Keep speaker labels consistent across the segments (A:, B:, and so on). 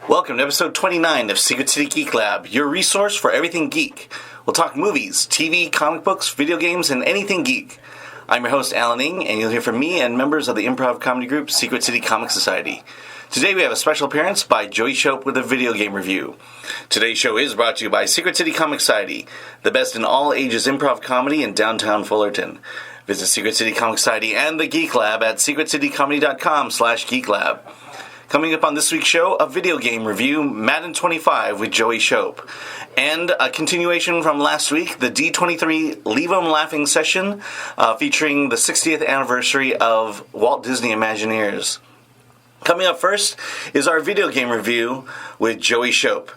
A: Welcome to episode 29 of Secret City Geek Lab, your resource for everything geek. We'll talk movies, TV, comic books, video games, and anything geek. I'm your host, Alan Ng, and you'll hear from me and members of the improv comedy group Secret City Comic Society. Today we have a special appearance by Joey Shope with a video game review. Today's show is brought to you by Secret City Comic Society, the best in all ages improv comedy in downtown Fullerton. Visit Secret City Comic Society and the Geek Lab at secretcitycomedy.com/geeklab. Coming up on this week's show, a video game review, Madden 25 with Joey Shope. And a continuation from last week, the D23 Leave 'em Laughing session, featuring the 60th anniversary of Walt Disney Imagineers. Coming up first is our video game review with Joey Shope.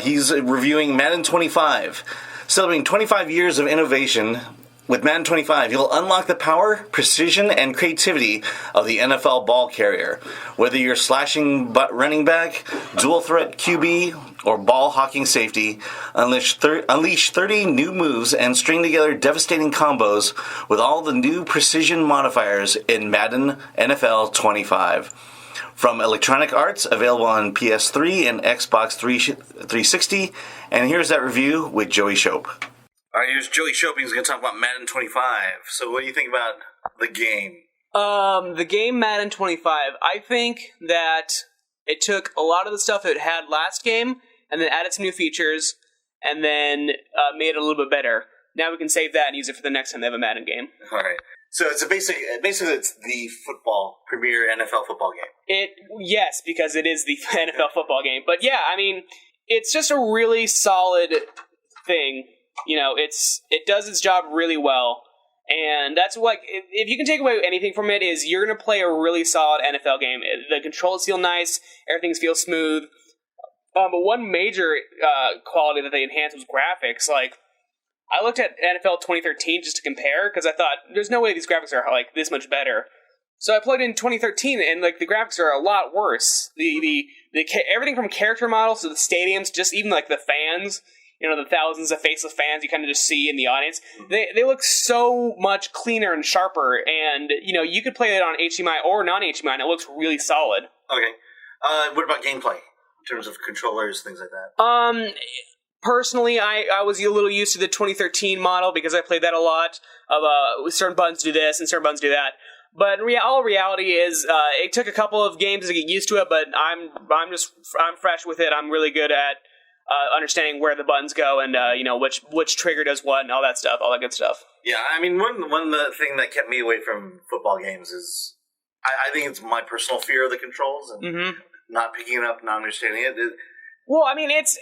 A: He's reviewing Madden 25, celebrating 25 years of innovation. With Madden 25, you'll unlock the power, precision, and creativity of the NFL ball carrier. Whether you're slashing running back, dual threat QB, or ball hawking safety, unleash 30 new moves and string together devastating combos with all the new precision modifiers in Madden NFL 25. From Electronic Arts, available on PS3 and Xbox 360. And here's that review with Joey Shope. All right, here's Joey Shope. He's going to talk about Madden 25. So what do you think about the game?
B: The game Madden 25, I think that it took a lot of the stuff it had last game and then added some new features and then made it a little bit better. Now we can save that and use it for the next time they have a Madden game.
A: All right. So it's basically it's the premier NFL football game.
B: Yes, because it is the NFL football game. But yeah, I mean, it's just a really solid thing. You know, it does its job really well, and that's what, if you can take away anything from it, is you're going to play a really solid NFL game. The controls feel nice, everything feels smooth, but one major quality that they enhanced was graphics. Like, I looked at NFL 2013 just to compare, because I thought, there's no way these graphics are, like, this much better. So I plugged in 2013, and, like, the graphics are a lot worse. The everything from character models to the stadiums, just even, like, the fans, you know, the thousands of faceless fans you kind of just see in the audience, they look so much cleaner and sharper, and, you know, you could play it on HDMI or non-HDMI, and it looks really solid.
A: Okay. What about gameplay, in terms of controllers, things like that?
B: Personally, I was a little used to the 2013 model, because I played that a lot, of certain buttons do this and certain buttons do that. But all reality is, it took a couple of games to get used to it, but I'm fresh with it. I'm really good at understanding where the buttons go and you know, which trigger does what and all that good stuff.
A: Yeah, I mean, one the thing that kept me away from football games is I think it's my personal fear of the controls and not picking it up, not understanding it.
B: Well, I mean, it's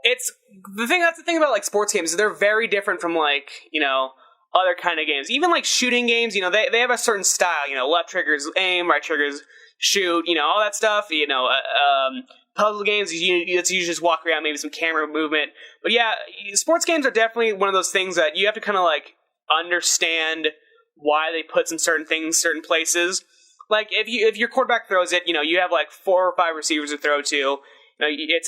B: that's the thing about, like, sports games, they're very different from, like, you know, other kind of games. Even, like, shooting games, you know, they have a certain style. You know, left triggers aim, right triggers shoot. You know, all that stuff. You know, puzzle games, you just walk around, maybe some camera movement. But yeah, sports games are definitely one of those things that you have to kind of, like, understand why they put some certain things certain places. Like, if your quarterback throws it, you know, you have like 4 or 5 receivers to throw to. You know, you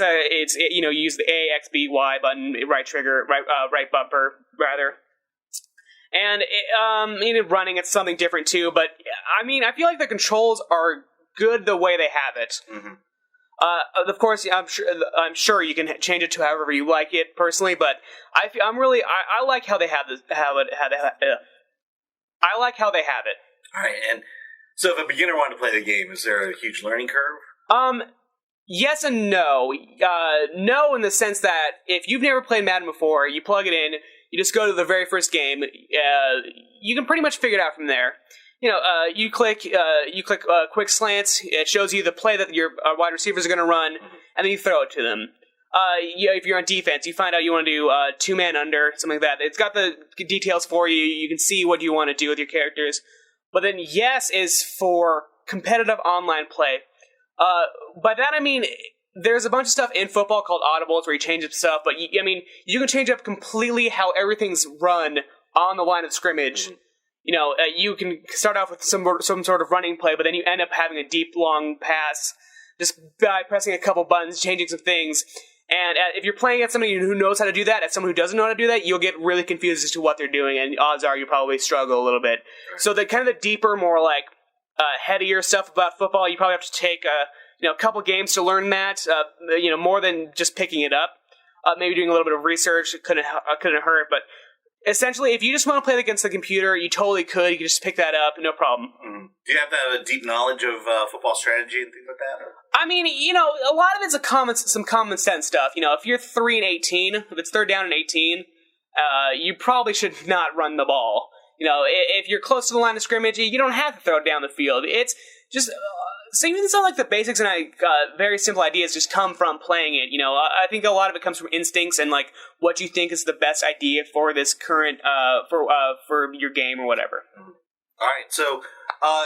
B: know, you use the A, X, B, Y button, right trigger, right bumper rather. And even running, it's something different too. But I mean, I feel like the controls are good the way they have it. Mm-hmm. Of course, I'm sure you can change it to however you like it personally, but I like how they have this. I like how they have it.
A: All right, and so if a beginner wanted to play the game, is there a huge learning curve?
B: Yes and no. No, in the sense that if you've never played Madden before, you plug it in, you just go to the very first game. You can pretty much figure it out from there. You know, you click quick slants. It shows you the play that your wide receivers are going to run, and then you throw it to them. If you're on defense, you find out you want to do 2-man under, something like that. It's got the details for you. You can see what you want to do with your characters. But then yes is for competitive online play. By that I mean, there's a bunch of stuff in football called audibles where you change up stuff, but you can change up completely how everything's run on the line of scrimmage. Mm-hmm. You know, you can start off with some sort of running play, but then you end up having a deep, long pass just by pressing a couple buttons, changing some things. And if you're playing at somebody who knows how to do that, at someone who doesn't know how to do that, you'll get really confused as to what they're doing, and odds are you'll probably struggle a little bit. Right. So the kind of the deeper, more like headier stuff about football, you probably have to take a couple games to learn that. More than just picking it up. Maybe doing a little bit of research couldn't hurt. But essentially, if you just want to play it against the computer, you totally could. You can just pick that up, no problem.
A: Mm-hmm. Do you have to have a deep knowledge of football strategy and things like that? Or?
B: I mean, a lot of it's some common sense stuff. If you're 3-18, if it's third down and 18, you probably should not run the ball. If you're close to the line of scrimmage, you don't have to throw it down the field. It's just so even some like the basics and very simple ideas just come from playing it. I think a lot of it comes from instincts and like what you think is the best idea for this current for your game or whatever.
A: All right, so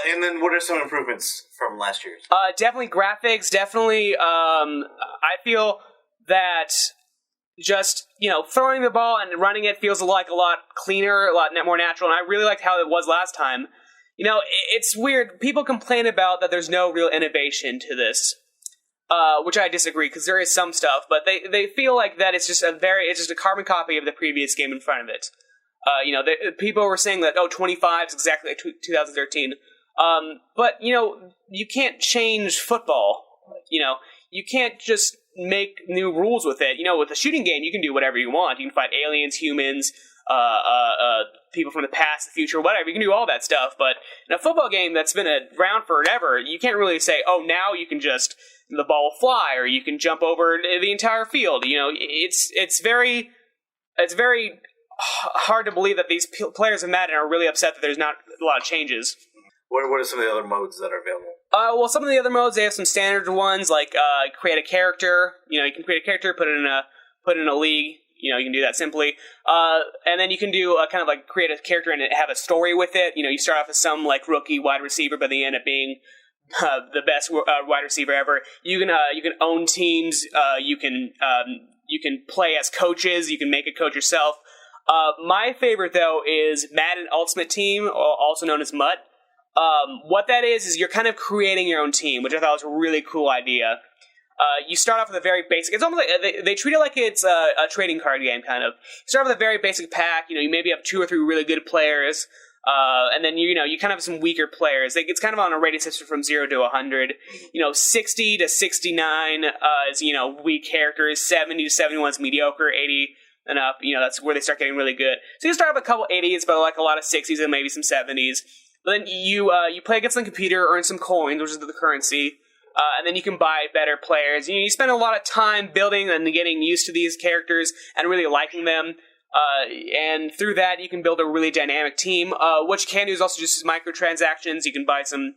A: and then what are some improvements from last year's?
B: Definitely graphics. Definitely, I feel that just throwing the ball and running it feels like a lot cleaner, a lot more natural, and I really liked how it was last time. It's weird. People complain about that there's no real innovation to this, which I disagree because there is some stuff, but they feel like that it's just a carbon copy of the previous game in front of it. People were saying that 25 is exactly like 2013, but you can't change football. You can't just make new rules with it. With a shooting game, you can do whatever you want. You can fight aliens, humans, people from the past, the future, whatever. You can do all that stuff. But in a football game that's been around forever, you can't really say, now you can just, the ball will fly, or you can jump over the entire field. It's very hard to believe that these players of Madden are really upset that there's not a lot of changes.
A: What are some of the other modes that are available?
B: Well, some of the other modes, they have some standard ones, like create a character. You can create a character, put it in a league. You can do that simply. And then you can do kind of like create a character and have a story with it. You start off as some like rookie wide receiver, but they end up being the best wide receiver ever. You can own teams. You can play as coaches. You can make a coach yourself. My favorite though is Madden Ultimate Team, also known as MUT. What that is you're kind of creating your own team, which I thought was a really cool idea. You start off with a very basic. It's almost like they treat it like it's a trading card game, kind of. You start with a very basic pack. You maybe have 2 or 3 really good players, and then you kind of have some weaker players. It's kind of on a rating system from 0 to 100. 60 to 69 is weak characters. 70 to 71 is mediocre. 80 and up, that's where they start getting really good. So you start off with a couple 80s, but like a lot of 60s and maybe some 70s. But then you play against the computer, earn some coins, which is the currency. And then you can buy better players. You spend a lot of time building and getting used to these characters and really liking them. And through that, you can build a really dynamic team. What you can do is also just microtransactions. You can buy some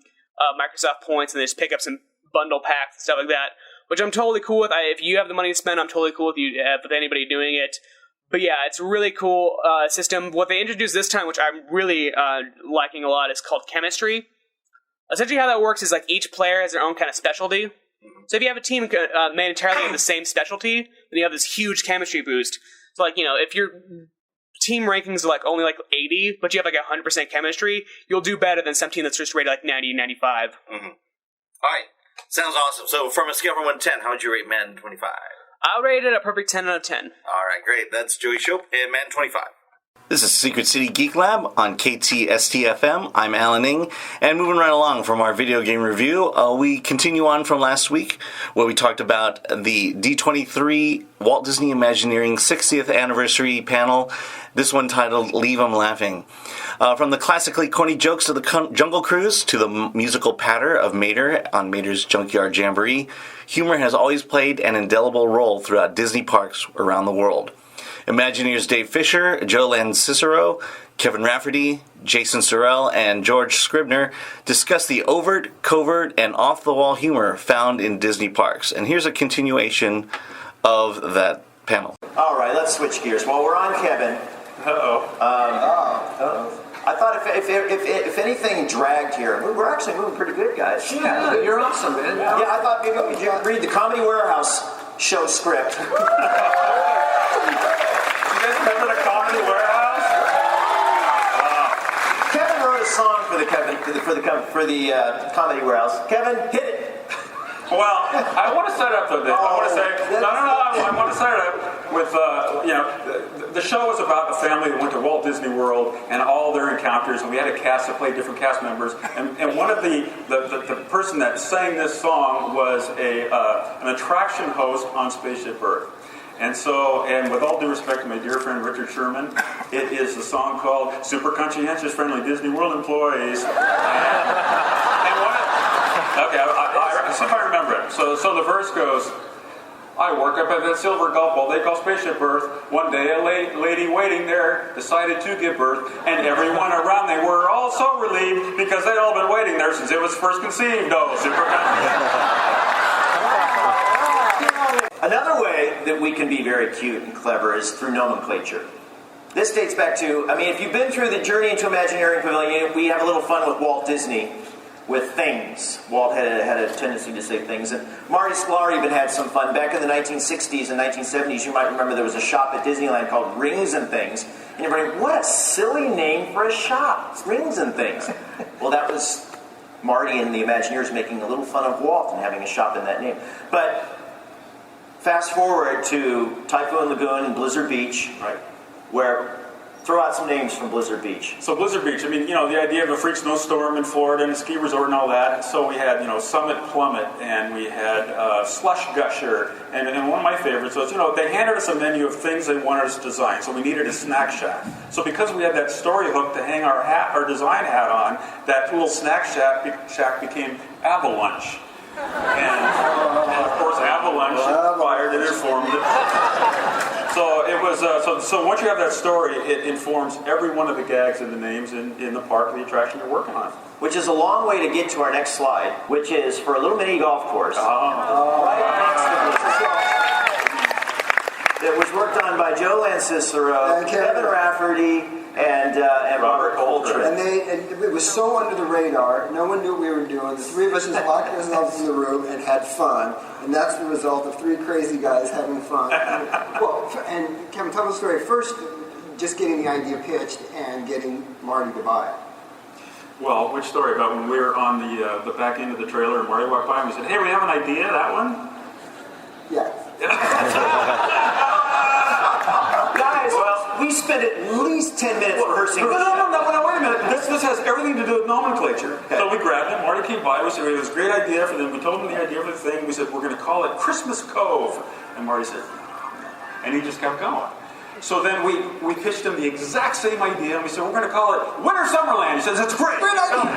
B: Microsoft points and just pick up some bundle packs and stuff like that, which I'm totally cool with. If you have the money to spend, I'm totally cool with anybody doing it. But yeah, it's a really cool system. What they introduced this time, which I'm really liking a lot, is called chemistry. Essentially how that works is like each player has their own kind of specialty. So if you have a team made entirely of the same specialty, then you have this huge chemistry boost. So like, if your team rankings are like only like 80, but you have like 100% chemistry, you'll do better than some team that's just rated like 90, 95.
A: Mm-hmm. All right. Sounds awesome. So from a scale from 1 to 10, how would you rate Madden 25?
B: I'll rate it a perfect 10 out of 10.
A: All right, great. That's Joey Shope and Madden 25. This is Secret City Geek Lab on KTST-FM. I'm Alan Ng, and moving right along from our video game review, we continue on from last week where we talked about the D23 Walt Disney Imagineering 60th Anniversary panel, this one titled Leave 'em Laughing. From the classically corny jokes of the Jungle Cruise to the musical patter of Mater on Mater's Junkyard Jamboree, humor has always played an indelible role throughout Disney parks around the world. Imagineers Dave Fisher, Joe Lancicero, Kevin Rafferty, Jason Sorrell, and George Scribner discuss the overt, covert, and off-the-wall humor found in Disney parks. And here's a continuation of that panel.
C: All right, let's switch gears. Well, we're on Kevin. I thought if anything dragged here, we're actually moving pretty good, guys.
D: Yeah, you're awesome, man.
C: Yeah, I thought maybe we could read the Comedy Warehouse show script.
D: Remember the Comedy Warehouse?
C: Kevin wrote a song for the Comedy Warehouse. Kevin, hit it.
D: Well, I want to start up with this. I want to say, I want to start up with, the show is about a family that went to Walt Disney World and all their encounters, and we had a cast that played different cast members, and one of the person that sang this song was an attraction host on Spaceship Earth. And with all due respect to my dear friend Richard Sherman, it is a song called Super Conscientious Friendly Disney World Employees. Okay, I see if I remember it. So the verse goes, I work up at that silver golf ball they call Spaceship Earth. One day a lady waiting there decided to give birth, and everyone around they were all so relieved because they'd all been waiting there since it was first conceived. Oh, super
C: Another way that we can be very cute and clever is through nomenclature. This dates back to, if you've been through the Journey into Imagineering Pavilion, we have a little fun with Walt Disney with things. Walt had a tendency to say things. And Marty Sklar even had some fun. Back in the 1960s and 1970s, you might remember there was a shop at Disneyland called Rings and Things. And you're like, what a silly name for a shop. It's Rings and Things. Well, that was Marty and the Imagineers making a little fun of Walt and having a shop in that name. But fast forward to Typhoon Lagoon and Blizzard Beach, right, where... Throw out some names from Blizzard Beach.
D: So Blizzard Beach, the idea of a freak snowstorm in Florida and a ski resort and all that. So we had, Summit Plummet, and we had Slush Gusher, and one of my favorites was, they handed us a menu of things they wanted us to design. So we needed a snack shack. So because we had that story hook to hang our design hat on, that little snack shack became Avalanche. And of course, Avalanche fired and informed it. So it was. So once you have that story, it informs every one of the gags and the names in the park of the attraction you're working on.
C: Which is a long way to get to our next slide, which is for a little mini golf course. Right next to this. It was worked on by Joe Lancicero, Kevin Rafferty, and Robert Coltrane.
E: And it was so under the radar, no one knew what we were doing. The three of us just locked ourselves in the room and had fun. And that's the result of three crazy guys having fun. And Kevin, tell the story. First, just getting the idea pitched and getting Marty to buy it.
D: Well, which story? About when we were on the back end of the trailer and Marty walked by and we said, hey, we have an idea, that one?
E: Yeah.
C: Guys, we spent at least 10 minutes rehearsing this.
D: No, wait a minute. This has everything to do with nomenclature. Okay. So we grabbed him. Marty came by. We said, it was a great idea for them. We told him the idea for the thing. We said, we're going to call it Christmas Cove. And Marty said, and he just kept going. So then we pitched him the exact same idea. And we said, we're going to call it Winter Summerland. He says, that's great. Great idea.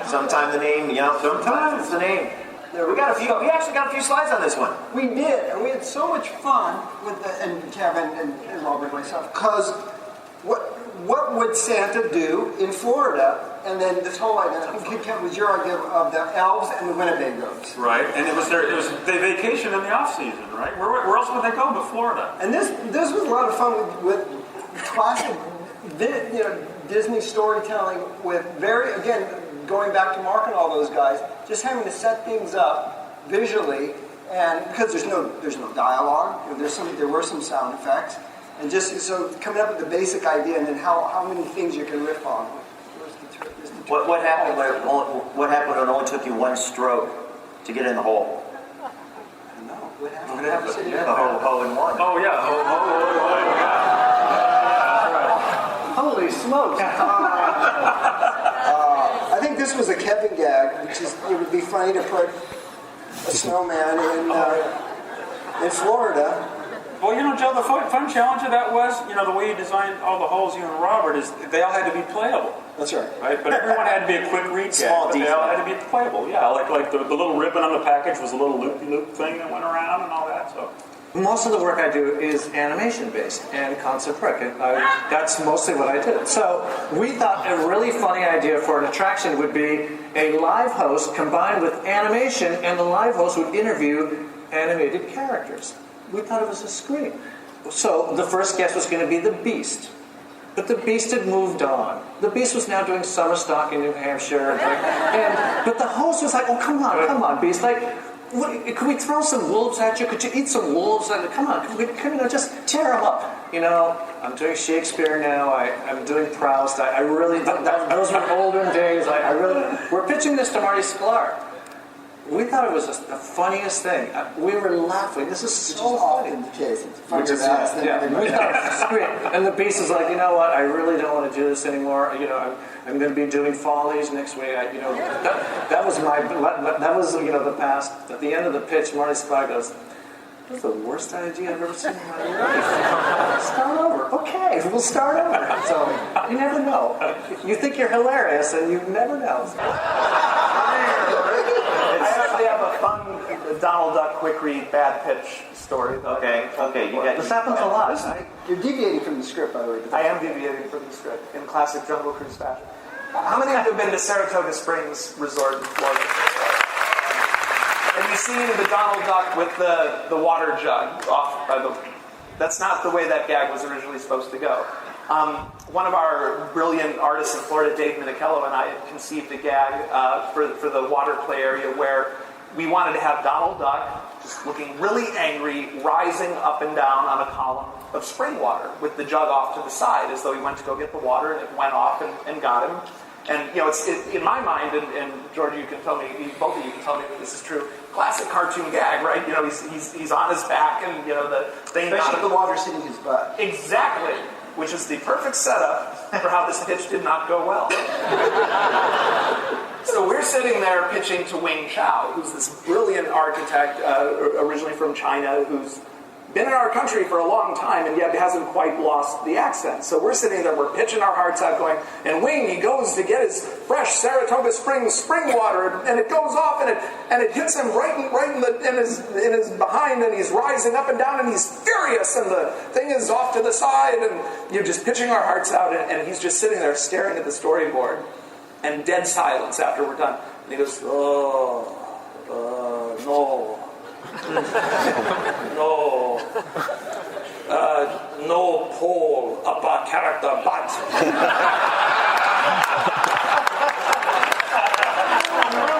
C: Sometime the name, sometimes it's the name. We actually got a few slides on this one.
E: We did, and we had so much fun with and Kevin and Robert and myself, because what would Santa do in Florida? And then this whole idea, I think Kevin, was your idea of the elves and the Winnebagos.
D: Right, and it was they vacation in the off season, right? Where else would they go but Florida?
E: And this was a lot of fun with classic, Disney storytelling with going back to Mark and all those guys, just having to set things up visually, and because there's no dialogue, there were some sound effects, and just so coming up with the basic idea, and then how many things you can riff on.
C: What happened when it only took you one stroke to get in the hole?
E: I don't know. What happened?
C: The ho in one.
D: Oh yeah,
E: Holy smokes! I think this was a Kevin gag, which is it would be funny to put a snowman in Florida.
D: Well, Joe, the fun challenge of that was, the way you designed all the holes, you and Robert, is they all had to be playable.
E: That's right.
D: Right? But everyone had to be a quick read
C: Small
D: gag, but they
C: detail.
D: all had to be playable. Yeah, like the little ribbon on the package was a little loop-de-loop thing that went around and all that, so...
F: Most of the work I do is animation-based and concept work. That's mostly what I do. So we thought a really funny idea for an attraction would be a live host combined with animation, and the live host would interview animated characters. We thought it was a scream. So the first guest was going to be the Beast. But the Beast had moved on. The Beast was now doing summer stock in New Hampshire. But the host was like, oh, come on, Beast. Could we throw some wolves at you? Could you eat some wolves? Come on, can we just tear them up? I'm doing Shakespeare now. I'm doing Proust. I really, those were olden days. We're pitching this to Marty Sklar. We thought it was the funniest thing. We were laughing. This is so funny.
E: Often the case. It's funnier
F: Which is,
E: to us than
F: we thought it was great. And the Beast is like, you know what? I really don't want to do this anymore. I'm going to be doing Follies next week. That was the past. At the end of the pitch, Marty Sklar goes, "That's the worst idea I've ever seen in my life. Start over. Okay, we'll start over." So you never know. You think you're hilarious, and you never know.
G: I actually have a fun Donald Duck quick read bad pitch story.
C: Okay.
F: This happens a lot.
E: You're deviating from the script, by the way.
G: I am deviating from the script in classic Jungle Cruise fashion. How many of you have been to Saratoga Springs Resort in Florida? Have you seen the Donald Duck with the water jug off by the... That's not the way that gag was originally supposed to go. One of our brilliant artists in Florida, Dave Minichello, and I conceived a gag for the water play area where we wanted to have Donald Duck just looking really angry, rising up and down on a column of spring water with the jug off to the side as though he went to go get the water, and it went off and got him. And, it's in my mind, and George, you can tell me, both of you can tell me if this is true, classic cartoon gag, right? He's on his back, and, the thing...
E: Especially the water's hitting his butt.
G: Exactly. Which is the perfect setup for how this pitch did not go well. So we're sitting there pitching to Wing Chao, who's this brilliant architect, originally from China, who's been in our country for a long time and yet hasn't quite lost the accent. So we're sitting there, we're pitching our hearts out going, and Wing, he goes to get his fresh Saratoga Springs spring water, and it goes off and it hits him right in his behind, and he's rising up and down, and he's furious, and the thing is off to the side, and you're just pitching our hearts out, and he's just sitting there staring at the storyboard, and dead silence after we're done. And he goes, no. No pole about character, but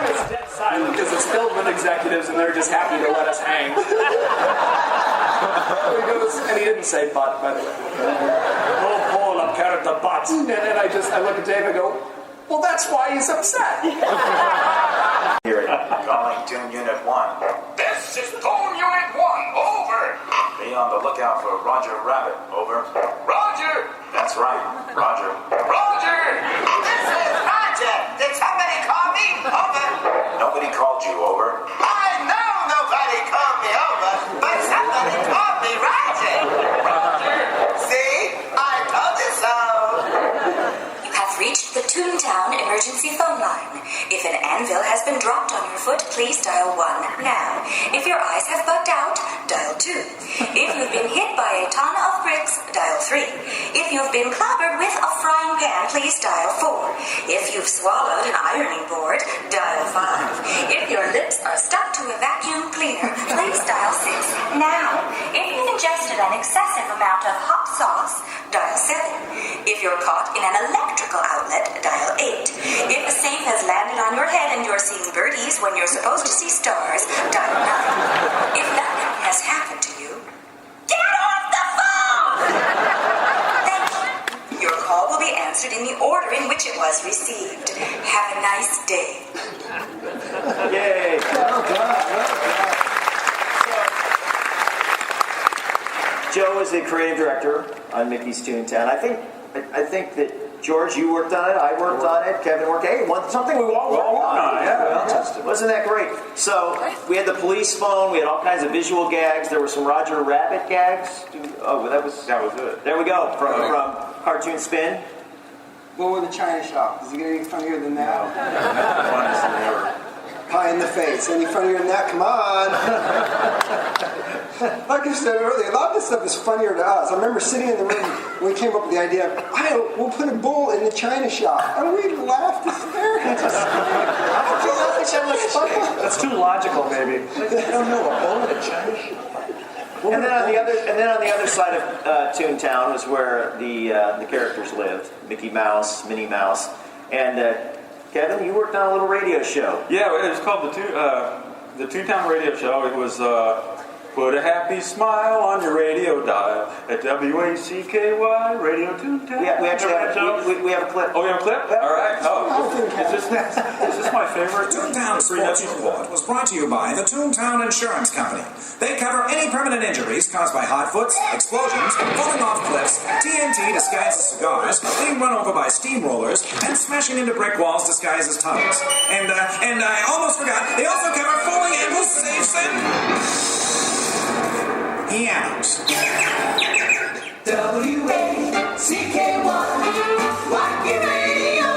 G: it's dead silent because it's filled with executives and they're just happy to let us hang. So he goes, and he didn't say but, by the way. No pole of character, but. And I look at Dave and go, well, that's why he's upset.
C: Hear it.
H: Calling Tune Unit 1.
I: This is Tune Unit 1, over.
H: Be on the lookout for Roger Rabbit, over.
I: Roger!
H: That's right, Roger.
I: Roger!
J: This is Roger. Did somebody call me? Over.
H: Nobody called you, over.
J: I know nobody called me over, but somebody called me Roger.
I: Roger!
J: See? I told you so.
K: You have reached the Toontown emergency phone line. If an anvil has been dropped on your foot, please dial 1 now. If your eyes have bugged out, dial 2. If you've been hit by a ton of bricks, dial 3. If you've been clobbered with a frying pan, please dial 4. If you've swallowed an ironing board, dial 5. If your lips are stuck to a vacuum cleaner, please dial 6 now. If you've ingested an excessive amount of hot sauce, dial 7. If you're caught in an electrical outlet, dial 8. If a safe has landed on your head and you're seeing birdies when you're supposed to see stars, dial 9. If nothing has happened to you, get off the phone! Thank you. Your call will be answered in the order in which it was received. Have a nice day.
C: Yay!
E: Well done.
C: Joe is the creative director on Mickey's Toontown. I think that George, you worked on it. I worked on it. Kevin worked. Hey, something we all worked on.
F: Yeah.
C: Wasn't that great? So we had the police phone. We had all kinds of visual gags. There were some Roger Rabbit gags. Oh, that was it. There we go from Cartoon Spin.
E: What with the China shop? Is it getting any funnier than that? Pie in the face. Any funnier than that? Come on. Like I said earlier, a lot of this stuff is funnier to us. I remember sitting in the room when we came up with the idea, we'll put a bull in the China shop. And we laughed hysterically.
F: That's too logical, maybe. I don't know, a bull in a China shop.
C: And then on the other side of Toontown was where the characters lived: Mickey Mouse, Minnie Mouse, and Kevin, you worked on a little radio show.
D: Yeah, it was called the The Toontown Radio Show, it was put a happy smile on your radio dial at WACKY Radio Toontown.
C: Yeah, we actually have we have a clip.
D: Oh, we have a clip? All right. Oh, is this my favorite?
L: Toontown Sports Report was brought to you by the Toontown Insurance Company. They cover any permanent injuries caused by hotfoots, explosions, falling off cliffs, TNT disguised as cigars, being run over by steamrollers, and smashing into brick walls disguised as tunnels. And I almost forgot, they also cover falling ankles, safes, and pianos.
M: WACKY, Wacky Radio,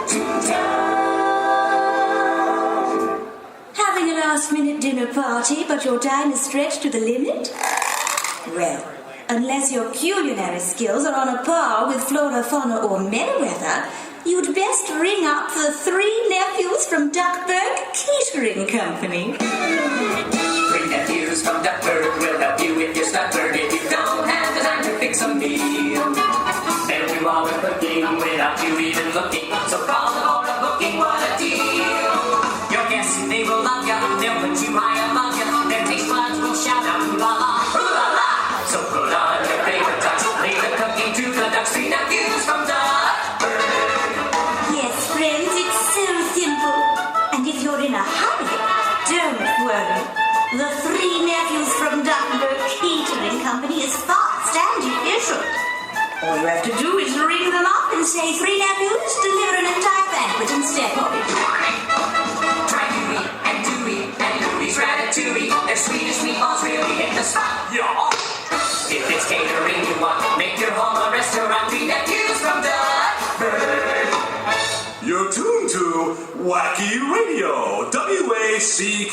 M: Toontown.
K: Having a last-minute dinner party, but your time is stretched to the limit? Well, unless your culinary skills are on a par with Flora, Fauna, or Merriweather, you'd best ring up the 3 nephews from Duckburg Catering Company.
M: 3 nephews from Duckburg will help you with your Duckburg if you don't have the time to fix a meal. They'll do all the cooking without you even looking. So call the board of booking, what a deal! Your guests, they will love you. They'll put you high above you. Their taste buds will shout out, ooh la la, ooh la la. So put on your favorite ducks. Leave the cooking to the Ducks. 3 nephews from Duckburg.
K: Yes, friends, it's so simple. And if you're in a hurry, don't worry. The 3 nephews from Duckburg Catering Company is fast and efficient. All you have to do is ring them up and say 3 nephews deliver an entire banquet instead of it.
M: Try Dewey and Dewey and Louie's Ratatouille. Their Swedish meatballs really hit the spot, y'all. If it's catering you want, make your home a restaurant. 3 nephews from Duckburg.
N: You're tuned to Wacky Radio, WACKY,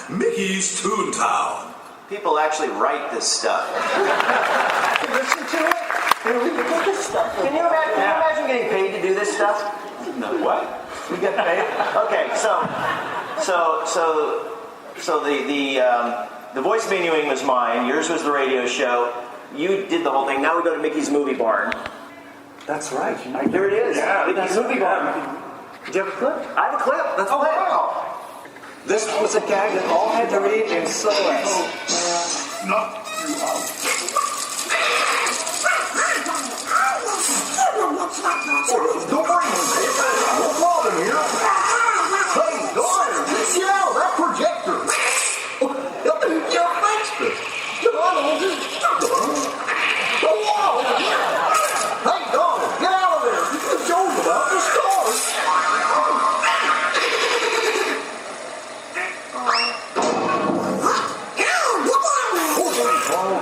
N: Mickey's Toontown.
C: People actually write this stuff.
E: Listen to it. We get this stuff.
C: Can you imagine getting paid to do this stuff?
D: No, what?
C: We get paid. Okay, so the voice menuing was mine. Yours was the radio show. You did the whole thing. Now we go to Mickey's Movie Barn.
F: That's right.
C: Here it is.
D: Yeah,
C: Mickey's Movie Barn.
F: Do you have a clip?
C: I have a clip. Let's play it.
F: Wow. This was a gag that all had to read in silhouettes.
N: Knock you out.
J: Don't worry, no problem here. Hey, daughter, get out of that projector. You're Baxter. Hey, daughter, get out of there. You can show them about the stars.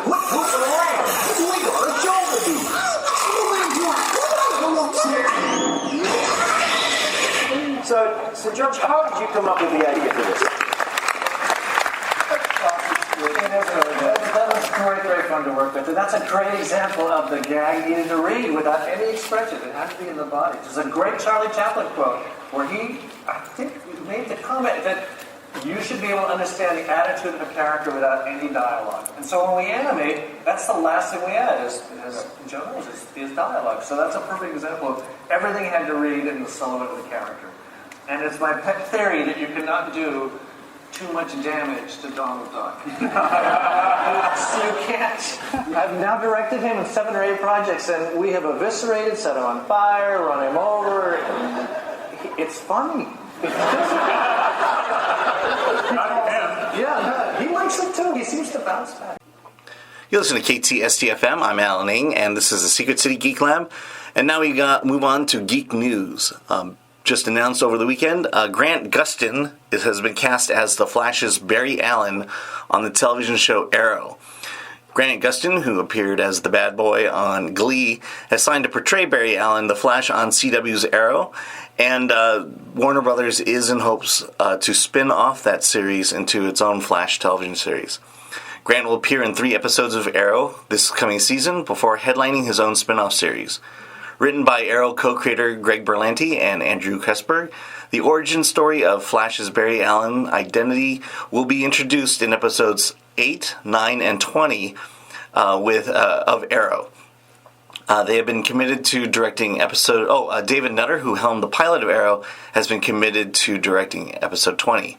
J: Quit pooping around. We got a show to do.
C: So George, how did you come up with the idea for this?
F: That was very fun to work with. And that's a great example of the gag needed to read without any expression. It had to be in the body. There's a great Charlie Chaplin quote where he, I think, made the comment that you should be able to understand the attitude of a character without any dialogue. And so when we animate, that's the last thing we add, as Joe knows, is dialogue. So that's a perfect example of everything had to read in the silhouette of the character. And it's my pet theory that you cannot do too much damage to Donald Duck. So you can't. I've now directed him in 7 or 8 projects, and we have eviscerated, set him on fire, run him over. It's funny. Yeah, he likes it too. He seems to bounce back.
A: You listen to KTSTFM. I'm Alan Ng, and this is the Secret City Geek Lab. And now we move on to Geek News. Just announced over the weekend, Grant Gustin has been cast as the Flash's Barry Allen on the television show Arrow. Grant Gustin, who appeared as the bad boy on Glee, has signed to portray Barry Allen, the Flash, on CW's Arrow, and Warner Brothers is in hopes to spin off that series into its own Flash television series. Grant will appear in 3 episodes of Arrow this coming season before headlining his own spin-off series. Written by Arrow co-creator Greg Berlanti and Andrew Kesberg, the origin story of Flash's Barry Allen identity will be introduced in episodes 8, 9, and 20 of Arrow. They have been committed to directing David Nutter, who helmed the pilot of Arrow, has been committed to directing episode 20.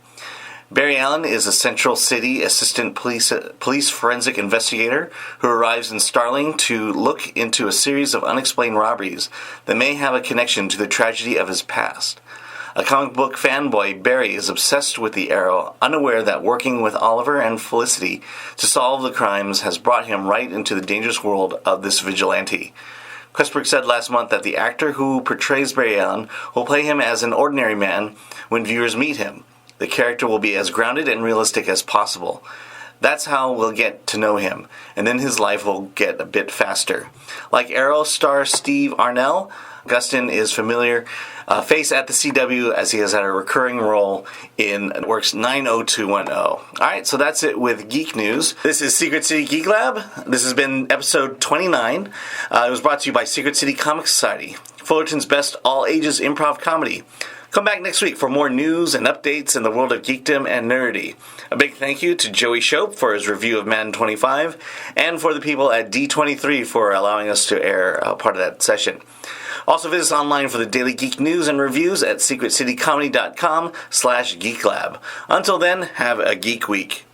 A: Barry Allen is a Central City assistant police forensic investigator who arrives in Starling to look into a series of unexplained robberies that may have a connection to the tragedy of his past. A comic book fanboy, Barry is obsessed with the Arrow, unaware that working with Oliver and Felicity to solve the crimes has brought him right into the dangerous world of this vigilante. Questberg said last month that the actor who portrays Barry Allen will play him as an ordinary man when viewers meet him. The character will be as grounded and realistic as possible. That's how we'll get to know him, and then his life will get a bit faster. Like Arrow star Steve Arnell, Augustin is familiar face at the CW as he has had a recurring role in Works 90210. Alright, so that's it with Geek News. This is Secret City Geek Lab. This has been episode 29. It was brought to you by Secret City Comic Society, Fullerton's best all-ages improv comedy. Come back next week for more news and updates in the world of geekdom and nerdy. A big thank you to Joey Shope for his review of Madden 25, and for the people at D23 for allowing us to air part of that session. Also visit us online for the daily geek news and reviews at secretcitycomedy.com/geeklab. Until then, have a geek week.